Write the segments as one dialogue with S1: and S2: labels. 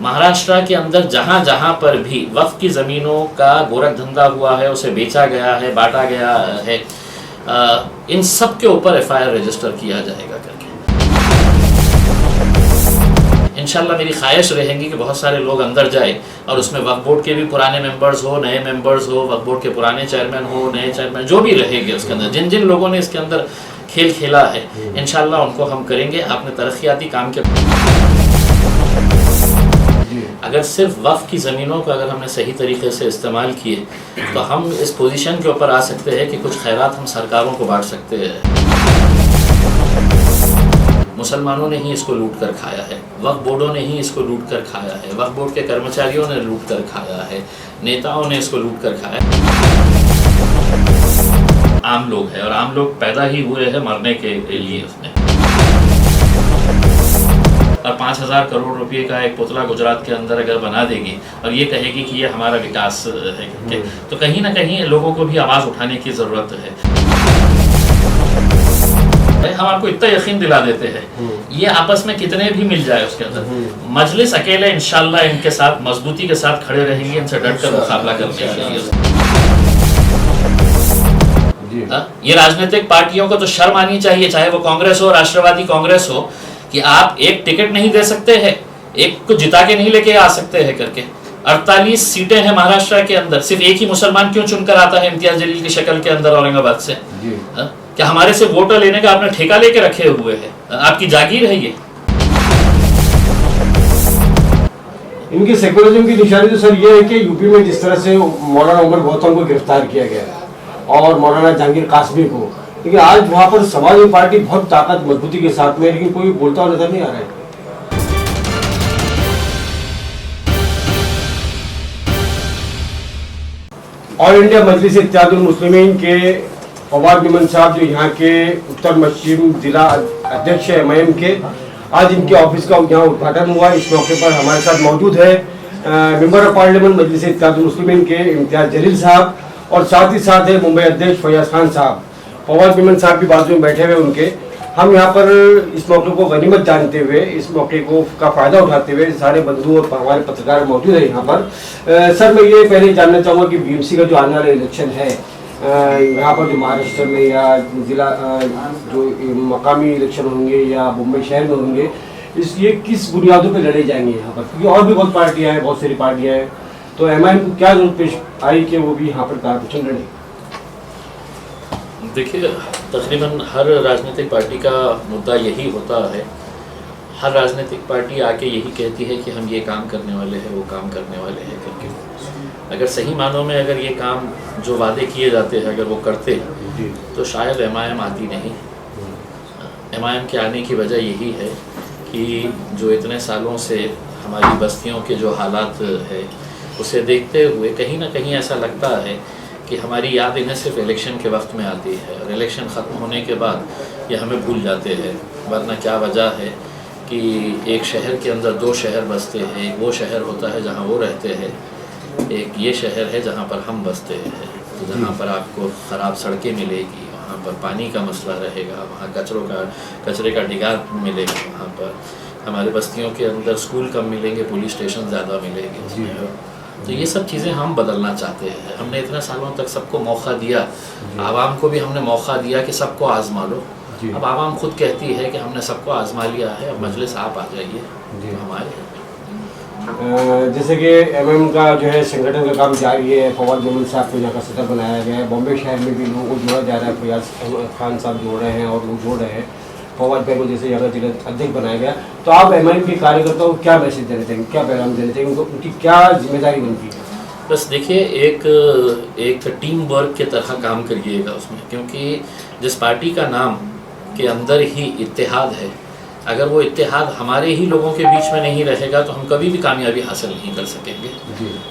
S1: महाराष्ट्र के अंदर जहाँ जहाँ पर भी वक्फ की ज़मीनों का गोरख धंधा हुआ है, उसे बेचा गया है, बांटा गया है, इन सब के ऊपर FIR रजिस्टर किया जाएगा करके। इंशाल्लाह मेरी ख्वाहिश रहेगी कि बहुत सारे लोग अंदर जाए और उसमें वक्फ बोर्ड के भी पुराने मेंबर्स हो, नए मेंबर्स हो, वक्फ बोर्ड के पुराने चेयरमैन हो, नए चेयरमैन जो भी रहेंगे उसके अंदर, जिन जिन लोगों ने इसके अंदर खेल खेला है, इंशाल्लाह उनको हम करेंगे। आपने तरक्याती काम के अगर सिर्फ वक्फ की ज़मीनों को अगर हमने सही तरीके से इस्तेमाल किए तो हम इस पोजीशन के ऊपर आ सकते हैं कि कुछ खैरात हम सरकारों को बांट सकते हैं। मुसलमानों ने ही इसको लूट कर खाया है, वक्फ बोर्डों ने ही इसको लूट कर खाया है, वक्फ बोर्ड के कर्मचारियों ने लूट कर खाया है, नेताओं ने इसको लूट कर खाया है। आम लोग हैं और आम लोग पैदा ही हुए हैं मरने के लिए उसमें। और 5,000 करोड़ रुपए का एक पुतला गुजरात के अंदर अगर बना देगी और ये कहेगी कि ये हमारा विकास है, तो कहीं ना कहीं लोगों को भी आवाज़ उठाने की ज़रूरत है। हम आपको इतना यकीन दिला देते हैं, ये आपस में कितने भी मिल जाए उसके अंदर, मजलिस अकेले इंशाल्लाह इनके साथ मजबूती के साथ खड़े रहेंगे, इनसे डट कर मुकाबला करने के लिए। ये राजनीतिक पार्टियों को तो शर्म आनी चाहिए, चाहे वो कांग्रेस हो, राष्ट्रवादी कांग्रेस हो, कि आप एक टिकट नहीं दे सकते हैं, एक को जिता के नहीं लेके आ सकते हैं करके। 48 सीटें हैं महाराष्ट्र के अंदर, सिर्फ एक ही मुसलमान क्यों चुनकर आता है इम्तियाज जलील की शक्ल के अंदर औरंगाबाद से? क्या हमारे से वोट लेने का आपने ठेका लेके रखे हुए है? आपकी जागीर है ये?
S2: इनकी सेकुलरिज्म की निशानी तो सर ये है कि यूपी में जिस तरह से मौलाना उमर गौतम को गिरफ्तार किया गया और मौलाना जहांगीर कासमी को, लेकिन आज वहाँ पर समाजवादी पार्टी बहुत ताकत मजबूती के साथ में, लेकिन कोई बोलता हुआ नजर नहीं आ रहा है। ऑल इंडिया मजलिस इत्तेहादुल मुस्लिमीन के फवाद मेमन साहब, जो यहाँ के उत्तर पश्चिम जिला अध्यक्ष है MIM के, आज इनके ऑफिस का यहाँ उद्घाटन हुआ। इस मौके पर हमारे साथ मौजूद है मेंबर ऑफ पार्लियामेंट मजलिस इत्तेहादुल मुस्लिमीन के इम्तियाज जलील साहब, और साथ ही साथ है मुंबई अध्यक्ष फैयाज खान साहब। फवाद मेमन साहब भी बाजू में बैठे हुए उनके। हम यहाँ पर इस मौके को गनीमत जानते हुए, इस मौके को का फ़ायदा उठाते हुए सारे बंधु और हमारे पत्रकार मौजूद हैं यहाँ पर। सर, मैं ये पहले जानना चाहूँगा कि BMC का जो आने वाला इलेक्शन है यहाँ पर, जो महाराष्ट्र में या जिला जो मकामी इलेक्शन होंगे या मुंबई शहर में होंगे, ये किस बुनियादों पर लड़े जाएंगे यहाँ पर? क्योंकि और भी बहुत पार्टियाँ हैं, बहुत सारी पार्टियाँ हैं, तो MIM को क्या जरूरत पेश आई कि वो भी यहाँ पर कारपोरेशन लड़े?
S1: देखिए, तकरीबन हर राजनीतिक पार्टी का मुद्दा यही होता है। हर राजनीतिक पार्टी आके यही कहती है कि हम ये काम करने वाले हैं, वो काम करने वाले हैं करके। अगर सही मानों में अगर ये काम जो वादे किए जाते हैं अगर वो करते तो शायद MIM आती नहीं। MIM के आने की वजह यही है कि जो इतने सालों से हमारी बस्तियों के जो हालात है उसे देखते हुए कहीं ना कहीं ऐसा लगता है कि हमारी याद इन्हें सिर्फ इलेक्शन के वक्त में आती है और इलेक्शन ख़त्म होने के बाद ये हमें भूल जाते हैं। वरना क्या वजह है कि एक शहर के अंदर 2 शहर बसते हैं। एक वो शहर होता है जहाँ वो रहते हैं, एक ये शहर है जहाँ पर हम बसते हैं। तो जहाँ पर आपको ख़राब सड़कें मिलेगी, वहाँ पर पानी का मसला रहेगा, वहाँ कचरे का डिगार मिलेगा, वहाँ पर हमारे बस्तियों के अंदर स्कूल कम मिलेंगे, पुलिस स्टेशन ज़्यादा मिलेंगे। तो ये सब चीज़ें हम बदलना चाहते हैं। हमने इतने सालों तक सबको मौका दिया, आवाम को भी हमने मौका दिया कि सबको आज़मा लो। अब आवाम खुद कहती है कि हमने सबको आज़मा लिया है, अब मजलिस आप आ जाइए, तो हम आए।
S2: जैसे कि MIM का जो है संगठन का काम जारी है। फवाद मेमन साहब को यहाँ का सदर बनाया गया है। बॉम्बे शहर में भी लोगों को जोड़ा जा रहा है, फैयाज खान साहब जोड़ रहे हैं और लोग जोड़ रहे हैं। फवाद भाई को जैसे यहाँ का जिला अध्यक्ष बनाया गया। तो आप MIM के कार्यकर्ताओं को क्या मैसेज देना चाहेंगे, क्या पैगाम देना चाहेंगे, उनकी क्या जिम्मेदारी बनती है?
S1: बस देखिए, एक टीम वर्क के तरह काम करिएगा उसमें, क्योंकि जिस पार्टी का नाम के अंदर ही इत्तेहाद है, अगर वो इत्तेहाद हमारे ही लोगों के बीच में नहीं रहेगा तो हम कभी भी कामयाबी हासिल नहीं कर सकेंगे।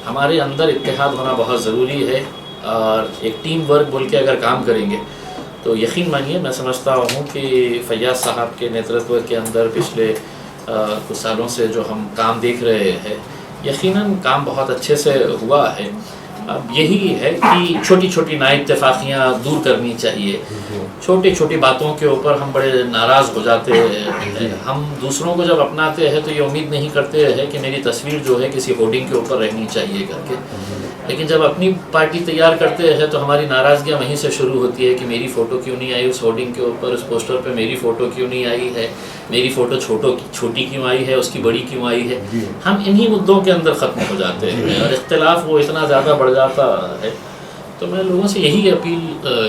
S1: हमारे अंदर इत्तेहाद होना बहुत ज़रूरी है और एक टीम वर्क बोल के अगर काम करेंगे तो यकीन मानिए, मैं समझता हूँ कि फैयाज साहब के नेतृत्व के अंदर पिछले कुछ सालों से जो हम काम देख रहे हैं, यकीनन काम बहुत अच्छे से हुआ है। अब यही है कि छोटी छोटी नाइत्तेफाकियाँ दूर करनी चाहिए। छोटी छोटी बातों के ऊपर हम बड़े नाराज़ हो जाते हैं। हम दूसरों को जब अपनाते हैं तो ये उम्मीद नहीं करते हैं कि मेरी तस्वीर जो है किसी होर्डिंग के ऊपर रहनी चाहिए करके, लेकिन जब अपनी पार्टी तैयार करते हैं तो हमारी नाराज़गियाँ वहीं से शुरू होती है कि मेरी फ़ोटो क्यों नहीं आई उस होर्डिंग के ऊपर, उस पोस्टर पे मेरी फ़ोटो क्यों नहीं आई है, मेरी फ़ोटो छोटी क्यों आई है, उसकी बड़ी क्यों आई है। हम इन्हीं मुद्दों के अंदर ख़त्म हो जाते हैं और इख्तिलाफ वो इतना ज़्यादा बढ़ जाता है। तो मैं लोगों से यही अपील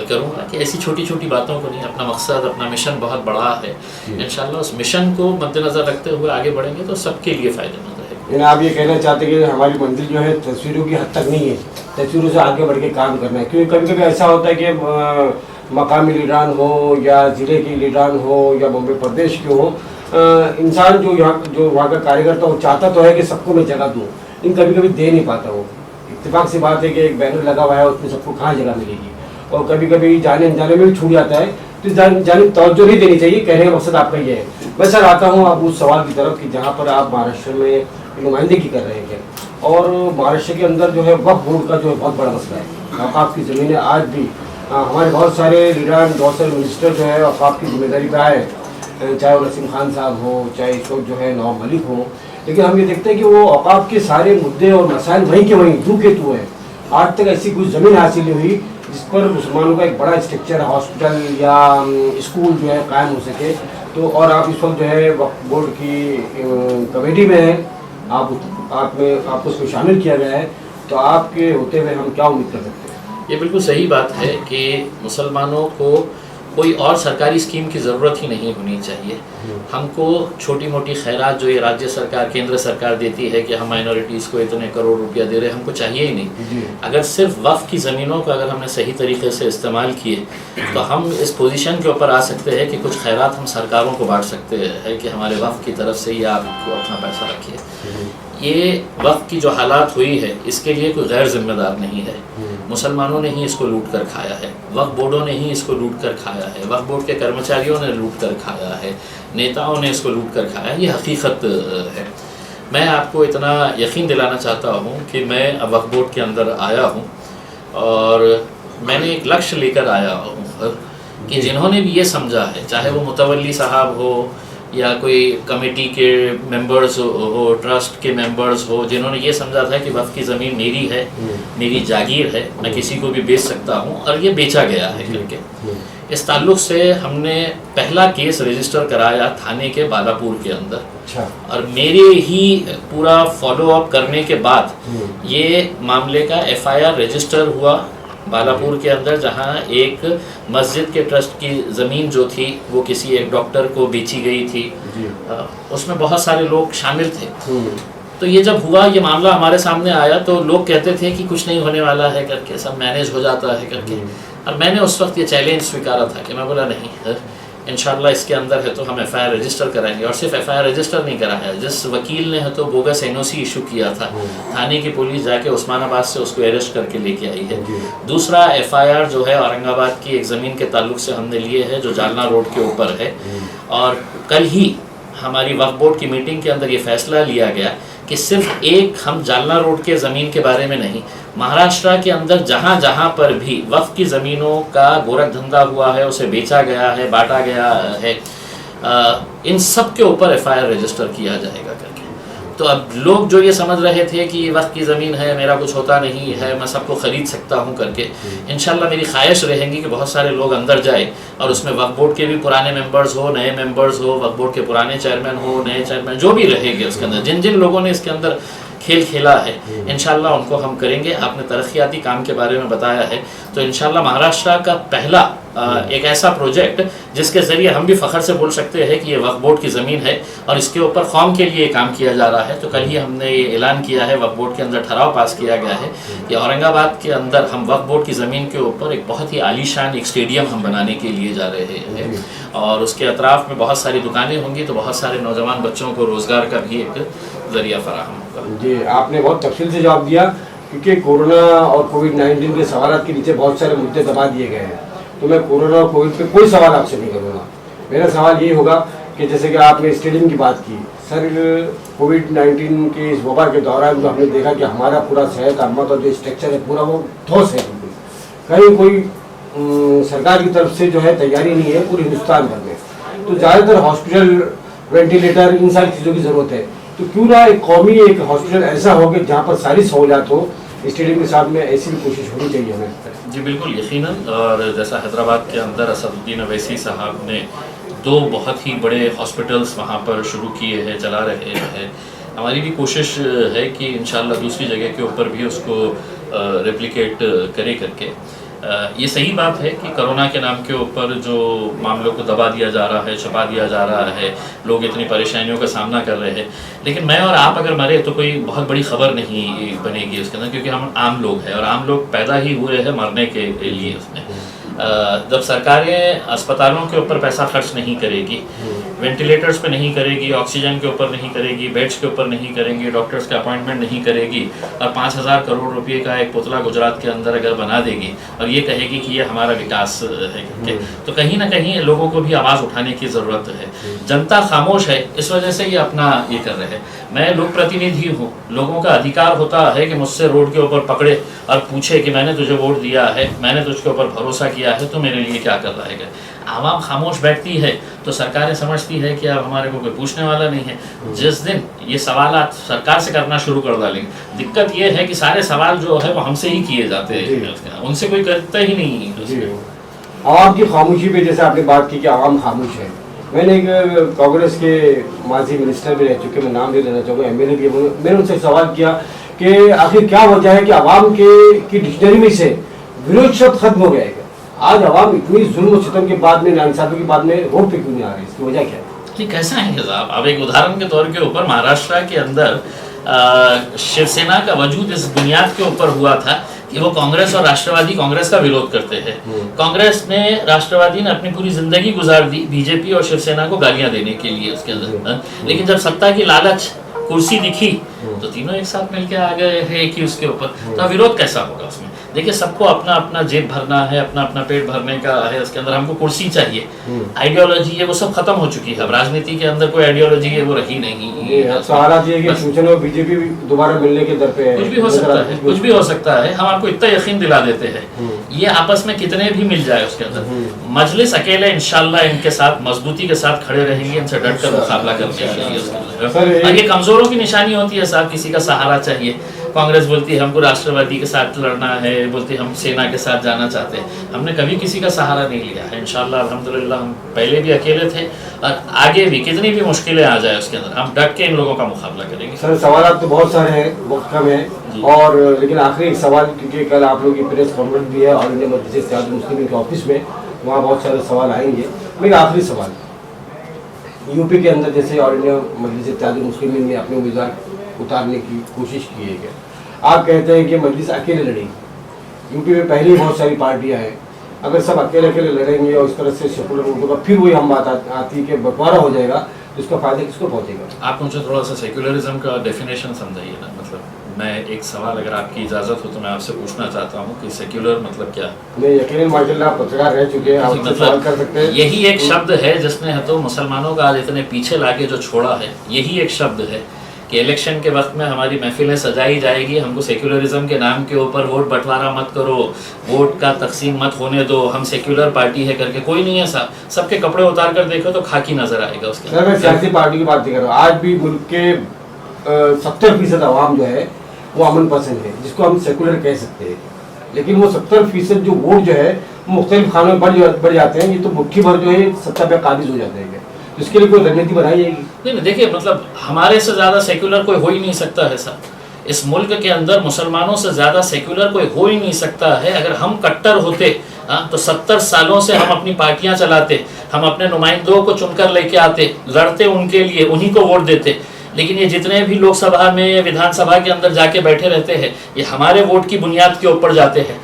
S1: करूँगा कि ऐसी छोटी छोटी बातों को नहीं, अपना मकसद अपना मिशन बहुत बड़ा है, इंशाल्लाह उस मिशन को मद्देनज़र रखते हुए आगे बढ़ेंगे तो सबके लिए फ़ायदेमंद रहेगा।
S2: आप ये कहना चाहते हैं कि हमारी मंजिल जो है तस्वीरों की हद तक नहीं है, तस्वीरों से आगे बढ़ के काम करना है, क्योंकि कभी कभी ऐसा होता है कि मकामी लीडरान हो या ज़िले के लीडरान हो या बॉम्बे प्रदेश के हो, इंसान जो वहाँ का कार्यकर्ता वो चाहता तो है कि सबको मैं जगह दूँ, लेकिन कभी कभी दे नहीं पाता। वो इत्तेफाक से बात है कि एक बैनर लगा हुआ है उसमें सबको कहाँ जगह मिलेगी, और कभी कभी जाने अनजाने में भी छूट जाता है, तो जाने तवज्जो नहीं देनी चाहिए। कहने का मकसद आपका ये है। मैं सर आता हूँ आप उस सवाल की तरफ कि जहाँ पर आप महाराष्ट्र में नुमाइंदगी कर रहे हैं, और महाराष्ट्र के अंदर जो है वक्फ बोर्ड का जो है बहुत बड़ा मसला है। औकाफ की ज़मीनें आज भी हमारे बहुत सारे लीडर, बहुत सारे मिनिस्टर जो है औकाफ की जिम्मेदारी पे आए, चाहे वो नसीम खान साहब हो, चाहे इस वक्त जो है नवाब मलिक हो, लेकिन हम ये देखते हैं कि वो औकाफ के सारे मुद्दे और मसाइल वहीं के वहीं धू के धू है। आज तक ऐसी कोई ज़मीन हासिल नहीं हुई जिस पर मुसलमानों का एक बड़ा स्ट्रक्चर, हॉस्पिटल या स्कूल जो है कायम हो सके। तो और आप इस वक्त जो है वक्फ बोर्ड की कमेटी में हैं, आपको उसमें शामिल किया गया है, तो आपके होते हुए हम क्या उम्मीद कर सकते हैं?
S1: ये बिल्कुल सही बात है कि मुसलमानों को कोई और सरकारी स्कीम की ज़रूरत ही नहीं होनी चाहिए। हमको छोटी मोटी खैरात जो ये राज्य सरकार, केंद्र सरकार देती है कि हम माइनॉरिटीज़ को इतने करोड़ रुपया दे रहे हैं, हमको चाहिए ही नहीं। अगर सिर्फ वक्फ की ज़मीनों को अगर हमने सही तरीके से इस्तेमाल किए तो हम इस पोजीशन के ऊपर आ सकते हैं कि कुछ खैरात हम सरकारों को बांट सकते हैं कि हमारे वक्फ की तरफ से या आपको अपना पैसा रखिए। ये वक्फ की जो हालात हुई है इसके लिए कोई गैर जिम्मेदार नहीं है। मुसलमानों ने ही इसको लूट कर खाया है, वक्फ बोर्डों ने ही इसको लूट कर खाया है, वक्फ बोर्ड के कर्मचारियों ने लूट कर खाया है, नेताओं ने इसको लूट कर खाया है। ये हकीकत है। मैं आपको इतना यकीन दिलाना चाहता हूँ कि मैं वक्फ बोर्ड के अंदर आया हूँ और मैंने एक लक्ष्य लेकर आया हूँ कि जिन्होंने भी ये समझा है, चाहे वो मुतवल्ली साहब हो या कोई कमेटी के मेंबर्स हो, ट्रस्ट के मेंबर्स हो, जिन्होंने ये समझा था कि वक्फ की ज़मीन मेरी है, मेरी जागीर है, मैं किसी को भी बेच सकता हूँ और ये बेचा गया है करके, इस ताल्लुक़ से हमने पहला केस रजिस्टर कराया थाने के बालापुर के अंदर।
S2: अच्छा।
S1: और मेरे ही पूरा फॉलो अप करने के बाद ये मामले का FIR रजिस्टर हुआ बालापुर के अंदर, जहाँ एक मस्जिद के ट्रस्ट की ज़मीन जो थी वो किसी एक डॉक्टर को बेची गई थी। उसमें बहुत सारे लोग शामिल थे। तो ये जब हुआ, ये मामला हमारे सामने आया तो लोग कहते थे कि कुछ नहीं होने वाला है करके, सब मैनेज हो जाता है करके। और मैंने उस वक्त ये चैलेंज स्वीकारा था कि मैं बोला नहीं, इंशाल्लाह इसके अंदर है तो हम FIR रजिस्टर कराएंगे। और सिर्फ FIR रजिस्टर नहीं कराया, जिस वकील ने है तो बोगस NOC इशू किया था, थाने की पुलिस जाके उस्मानाबाद से उसको अरेस्ट करके लेके आई है। दूसरा FIR जो है औरंगाबाद की एक ज़मीन के ताल्लुक से हमने लिए है जो जालना रोड के ऊपर है। और कल ही हमारी वक्फ बोर्ड की मीटिंग के अंदर ये फैसला लिया गया कि सिर्फ एक हम जालना रोड के ज़मीन के बारे में नहीं, महाराष्ट्र के अंदर जहाँ जहाँ पर भी वक्फ की ज़मीनों का गोरख धंधा हुआ है, उसे बेचा गया है, बांटा गया है, इन सब के ऊपर FIR रजिस्टर किया जाएगा करके। तो अब लोग जो ये समझ रहे थे कि ये वक्फ की ज़मीन है, मेरा कुछ होता नहीं है, मैं सबको ख़रीद सकता हूँ करके, इंशाल्लाह मेरी ख्वाहिश रहेगी कि बहुत सारे लोग अंदर जाए और उसमें वक्फ बोर्ड के भी पुराने मेंबर्स हो, नए मेंबर्स हो, वक्फ बोर्ड के पुराने चेयरमैन हो, नए चेयरमैन जो भी रहेंगे उसके अंदर, जिन जिन लोगों ने इसके अंदर खेल खेला है, इंशाल्लाह उनको हम करेंगे। आपने तरक्याती काम के बारे में बताया है, तो इंशाल्लाह महाराष्ट्र का पहला एक ऐसा प्रोजेक्ट जिसके ज़रिए हम भी फ़ख्र से बोल सकते हैं कि ये वक्फ बोर्ड की ज़मीन है और इसके ऊपर कौम के लिए काम किया जा रहा है। तो कल ही हमने ये ऐलान किया है, वक्फ बोर्ड के अंदर ठहराव पास किया गया है कि औरंगाबाद के अंदर हम वक्फ बोर्ड की ज़मीन के ऊपर एक बहुत ही आलीशान एक स्टेडियम हम बनाने के लिए जा रहे हैं और उसके अतराफ़ में बहुत सारी दुकानें होंगी, तो बहुत सारे नौजवान बच्चों को रोज़गार का भी एक ज़रिया फराहम होगा।
S2: जी, आपने बहुत तफसील से जवाब दिया, क्योंकि कोरोना और कोविड-19 के सवाल के नीचे बहुत सारे मुद्दे दबा दिए गए हैं। तो मैं कोरोना और कोविड पे कोई सवाल आपसे नहीं करूँगा। मेरा सवाल ये होगा कि जैसे कि आपने स्टेडियम की बात की, सर कोविड-19 के इस वबा के दौरान जो हमने देखा कि हमारा पूरा सेहत अम्मा का जो स्ट्रक्चर है पूरा वो ठोस है, कहीं कोई सरकार की तरफ से जो है तैयारी नहीं है पूरे हिंदुस्तान भर में। तो ज़्यादातर हॉस्पिटल, वेंटिलेटर, इन सारी चीज़ों की ज़रूरत है। तो क्यों ना एक कौमी एक हॉस्पिटल ऐसा हो कि जहाँ पर सारी सहूलियात हो, स्टेडियम के साथ में ऐसी भी कोशिश होनी चाहिए हमें।
S1: जी बिल्कुल, यकीनन। और जैसा हैदराबाद के अंदर असदुद्दीन अवैसी साहब ने 2 बहुत ही बड़े हॉस्पिटल्स वहाँ पर शुरू किए हैं, चला रहे हैं। हमारी भी कोशिश है कि इंशाल्लाह दूसरी जगह के ऊपर भी उसको रेप्लिकेट करे करके। ये सही बात है कि कोरोना के नाम के ऊपर जो मामलों को दबा दिया जा रहा है, छुपा दिया जा रहा है, लोग इतनी परेशानियों का सामना कर रहे हैं, लेकिन मैं और आप अगर मरे तो कोई बहुत बड़ी खबर नहीं बनेगी उसके अंदर, क्योंकि हम आम लोग हैं और आम लोग पैदा ही हुए हैं मरने के लिए। उसमें जब सरकारें अस्पतालों के ऊपर पैसा खर्च नहीं करेगी, वेंटिलेटर्स पे नहीं करेगी, ऑक्सीजन के ऊपर नहीं करेगी, बेड्स के ऊपर नहीं करेंगी, डॉक्टर्स के अपॉइंटमेंट नहीं करेगी, और 5,000 करोड़ रुपए का एक पुतला गुजरात के अंदर अगर बना देगी और ये कहेगी कि ये हमारा विकास है, तो कहीं ना कहीं लोगों को भी आवाज़ उठाने की ज़रूरत है। जनता खामोश है, इस वजह से ये अपना ये कर रहे हैं। मैं लोक प्रतिनिधि हूँ, लोगों का अधिकार होता है कि मुझसे रोड के ऊपर पकड़े और पूछे कि मैंने तुझे वोट दिया है, मैंने तुझके ऊपर भरोसा किया है, तो मेरे लिए क्या कर रहा है। आवाम खामोश बैठती है तो सरकारें समझती है कि अब हमारे को कोई पूछने वाला नहीं है। जिस दिन ये सवाल सरकार से करना शुरू कर डालेंगे, दिक्कत ये है कि सारे सवाल जो है वो हमसे ही किए जाते हैं, उनसे कोई करता ही नहीं है।
S2: आवाम की खामोशी पे जैसे आपने बात की कि आवाम खामोश है, मैंने एक कांग्रेस के माजी मिनिस्टर भी रह चुके, मैं नाम नहीं लेना चाहूँगा, एमएलए भी, मैंने उनसे सवाल किया कि आखिर क्या वजह है कि आवाम की डिक्शनरी में से विरोध शब्द खत्म हो गया है। आज आवाम इतनी जुल्म सितम के बाद में, नाइंसाफी के बाद में वोट पे क्यों नहीं आ रही, इसकी वजह क्या है?
S1: ठीक, कैसा है साहब, अब एक उदाहरण के तौर के ऊपर महाराष्ट्र के अंदर शिवसेना का वजूद इस बुनियाद के ऊपर हुआ था कि वो कांग्रेस और राष्ट्रवादी कांग्रेस का विरोध करते हैं। कांग्रेस ने, राष्ट्रवादी ने अपनी पूरी जिंदगी गुजार दी बीजेपी और शिवसेना को गालियां देने के लिए उसके अंदर, लेकिन जब सत्ता की लालच, कुर्सी दिखी तो तीनों एक साथ मिलकर आ गए हैं कि उसके ऊपर, तो विरोध कैसा होगा उसमें। देखिए, सबको अपना अपना जेब भरना है, अपना अपना पेट भरने का है, उसके अंदर हमको कुर्सी चाहिए, आइडियोलॉजी है वो सब खत्म हो चुकी है। अब राजनीति के अंदर कोई आइडियोलॉजी है वो रही नहीं। बीजेपी
S2: दोबारा मिलने के दर पे
S1: कुछ भी हो सकता है, कुछ भी हो सकता है। हम आपको इतना यकीन दिला देते हैं, ये आपस में कितने भी मिल जाए उसके अंदर, मजलिस अकेले इंशाल्लाह इनके साथ मजबूती के साथ खड़े रहेंगे, इनसे डट कर मुकाबला करने के लिए। और ये कमजोरों की निशानी होती है साहब, किसी का सहारा चाहिए। कांग्रेस बोलती है हमको राष्ट्रवादी के साथ लड़ना है, बोलती है हम सेना के साथ जाना चाहते हैं। हमने कभी किसी का सहारा नहीं लिया है, इंशाल्लाह अल्हम्दुलिल्लाह। हम पहले भी अकेले थे और आगे भी कितनी भी मुश्किलें आ जाए उसके अंदर हम डट के इन लोगों का मुकाबला करेंगे।
S2: सर, सवाल तो बहुत सारे हैं, वक्त कम है, और लेकिन आखिरी एक सवाल, क्योंकि कल आप लोगों की प्रेस कॉन्फ्रेंस भी है और इंडिया मजलिस इत्तेहाद मुस्लिमीन के ऑफिस में, वहाँ बहुत सारे सवाल आएंगे। मेरा आखिरी सवाल, यूपी के अंदर जैसे ऑल इंडिया मजलिस इत्तेहाद मुस्लिमीन ने अपने उम्मीदवार उतारने की कोशिश की है, आप कहते हैं कि मजलिस अकेले लड़ेगी। यूपी में पहले ही बहुत सारी पार्टियां हैं, अगर सब अकेले अकेले लड़ेंगे और इस तरह से सेकुलर वोटों का फिर वही हम बात आती है कि बंटवारा हो जाएगा, तो इसका फायदा किसको पहुंचेगा?
S1: आप मुझे थोड़ा सा सेक्युलरिज्म का डेफिनेशन समझाइए ना। मतलब मैं एक सवाल, अगर आपकी इजाज़त हो तो मैं आपसे पूछना चाहता हूँ कि सेक्युलर मतलब क्या?
S2: मैं यकीनन माशाल्लाह पत्रकार रह चुके हैं, आप सवाल कर सकते हैं।
S1: यही एक शब्द है जिसने तो मुसलमानों का आज इतने पीछे लाके जो छोड़ा है, यही एक शब्द है कि इलेक्शन के वक्त में हमारी महफिलें सजाई जाएगी, हमको सेक्युलरिज्म के नाम के ऊपर वोट बंटवारा मत करो, वोट का तकसीम मत होने दो, हम सेक्युलर पार्टी है करके। कोई नहीं है साहब, सबके कपड़े उतार कर देखो तो खाकी नजर आएगा उसके।
S2: सर, मैं सियासी पार्टी की बात नहीं कर रहा हूँ, आज भी मुल्क के 70% आवाम जो है वो अमन पसंद है, जिसको हम सेकुलर कह सकते हैं, लेकिन वो 70% जो वोट जो है वो मुख्तलिफ खानों में बढ़ जाते हैं, ये तो मुट्ठी भर जो है सत्ता पे काबिज हो जाते हैं। तो इसके लिए कोई रणनीति बनाई जाएगी?
S1: नहीं, देखिए, मतलब हमारे से ज़्यादा सेक्युलर कोई हो ही नहीं सकता है साहब। इस मुल्क के अंदर मुसलमानों से ज़्यादा सेक्युलर कोई हो ही नहीं सकता है। अगर हम कट्टर होते तो 70 सालों से हम अपनी पार्टियां चलाते, हम अपने नुमाइंदों को चुनकर लेके आते, लड़ते उनके लिए, उन्हीं को वोट देते। लेकिन ये जितने भी लोकसभा में, विधानसभा के अंदर जाके बैठे रहते हैं, ये हमारे वोट की बुनियाद के ऊपर जाते हैं।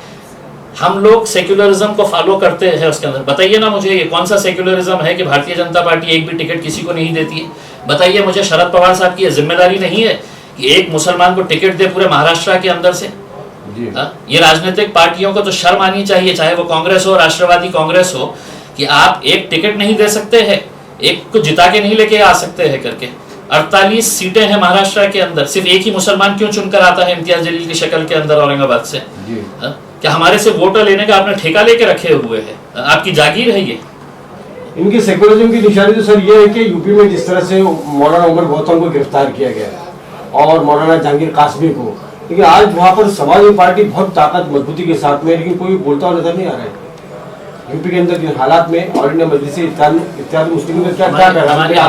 S1: हम लोग सेक्युलरिज्म को फॉलो करते हैं उसके अंदर। बताइए ना मुझे, ये कौन सा सेक्युलरिज्म है कि भारतीय जनता पार्टी एक भी टिकट किसी को नहीं देती है? बताइए मुझे, शरद पवार साहब की जिम्मेदारी नहीं है कि एक मुसलमान को टिकट दे पूरे महाराष्ट्र के अंदर से? ये राजनीतिक पार्टियों को तो शर्म आनी चाहिए, चाहे वो कांग्रेस हो, राष्ट्रवादी कांग्रेस हो, कि आप एक टिकट नहीं दे सकते हैं, एक को जिता के नहीं लेके आ सकते हैं करके। 48 सीटें हैं महाराष्ट्र के अंदर, सिर्फ एक ही मुसलमान क्यों चुनकर आता है इम्तियाज जलील की शक्ल के अंदर औरंगाबाद से? क्या हमारे से वोटर लेने का आपने ठेका लेके रखे हुए है? आपकी जागीर है ये?
S2: इनकी सेकुलरिज्म की निशानी तो सर ये है कि यूपी में जिस तरह से मौलाना उमर गौतम को गिरफ्तार किया गया और मौलाना जहांगीर कासमी को, लेकिन आज वहाँ पर समाजवादी पार्टी बहुत ताकत मजबूती के साथ में, लेकिन कोई बोलता हुआ नजर नहीं आ रहा है। यूपी के अंदर जिन हालात में ऑल इंडिया मजलिस इत्तेहाद मुस्लिमीन का क्या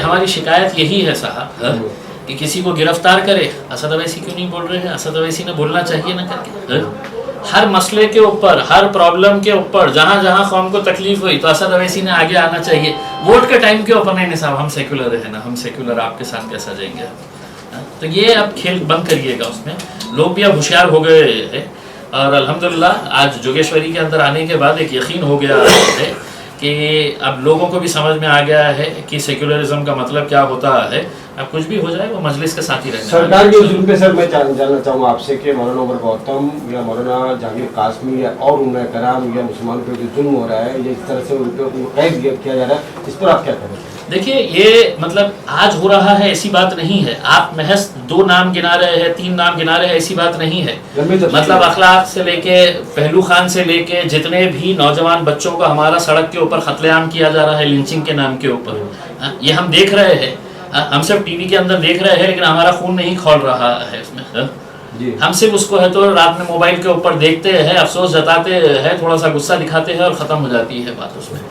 S1: हमारी शिकायत यही है साहब कि किसी को गिरफ्तार करे, असद अवैसी क्यों नहीं बोल रहे हैं? असद अवैसी ने बोलना चाहिए ना करके। हर मसले के ऊपर, हर प्रॉब्लम के ऊपर जहाँ जहाँ कौम को तकलीफ हुई तो असद अवैसी ने आगे आना चाहिए। वोट के टाइम के ऊपर नहीं साहब, हम सेकुलर है ना, हम सेकुलर आपके साथ कैसा जाएंगे? तो ये अब खेल बंद करिएगा। उसमें लोग भी अब होशियार हो गए हैं और अल्हम्दुलिल्लाह आज जोगेश्वरी के अंदर आने के बाद एक यकीन हो गया है कि अब लोगों को भी समझ में आ गया है कि सेक्युलरिज्म का मतलब क्या होता है। अब कुछ भी हो जाए वो मजलिस के साथ ही रहना।
S2: सरकार के जुल्म पे सर मैं जानना चाहूँगा आपसे कि मौलाना उमर गौतम या मौलाना जहांगीर कासमी या और उमर कराम या मुसलमान पे जो जुल्म हो रहा है, ये इस तरह से उनको कैद किया जा रहा है, इस पर आप क्या करें?
S1: देखिए ये मतलब आज हो रहा है ऐसी बात नहीं है। आप महज 2 नाम गिना रहे हैं, 3 नाम गिना रहे हैं, ऐसी बात नहीं है। मतलब अखलाक से लेके पहलू खान से लेके जितने भी नौजवान बच्चों को हमारा सड़क के ऊपर कत्लेआम किया जा रहा है लिंचिंग के नाम के ऊपर, ये हम देख रहे हैं। हम सिर्फ टीवी के अंदर देख रहे हैं, लेकिन हमारा खून नहीं खौल रहा है इसमें। हम सिर्फ उसको है तो रात में मोबाइल के ऊपर देखते हैं, अफसोस जताते हैं, थोड़ा सा गुस्सा दिखाते हैं और ख़त्म हो जाती है बात उसमें।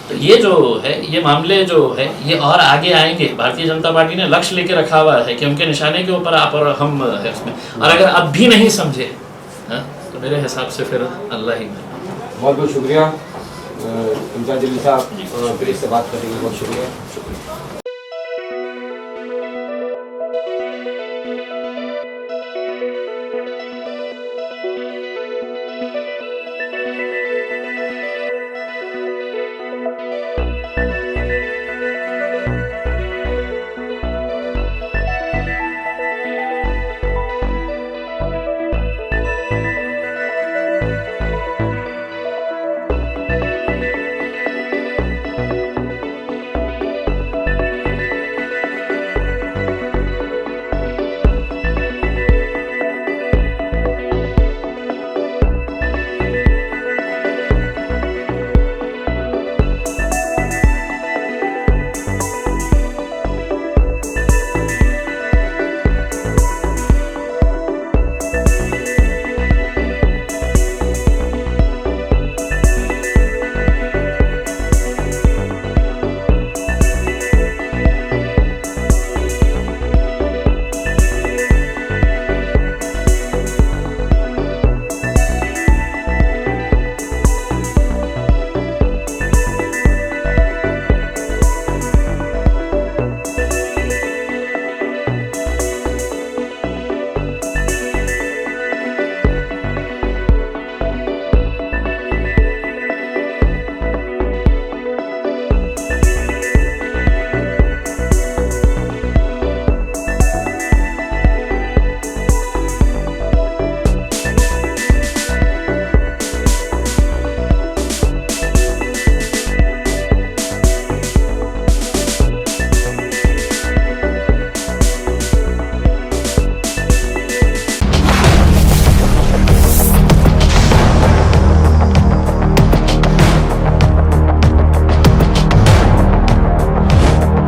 S1: तो ये जो है, ये मामले जो है ये और आगे आएंगे। भारतीय जनता पार्टी ने लक्ष्य लेके रखा हुआ है कि उनके निशाने के ऊपर आप और हम है उसमें, और अगर अब भी नहीं समझे तो मेरे हिसाब से फिर अल्लाह ही।
S2: बहुत बहुत शुक्रिया इम्तियाज जलील साहब, फिर इससे बात करेंगे। बहुत शुक्रिया।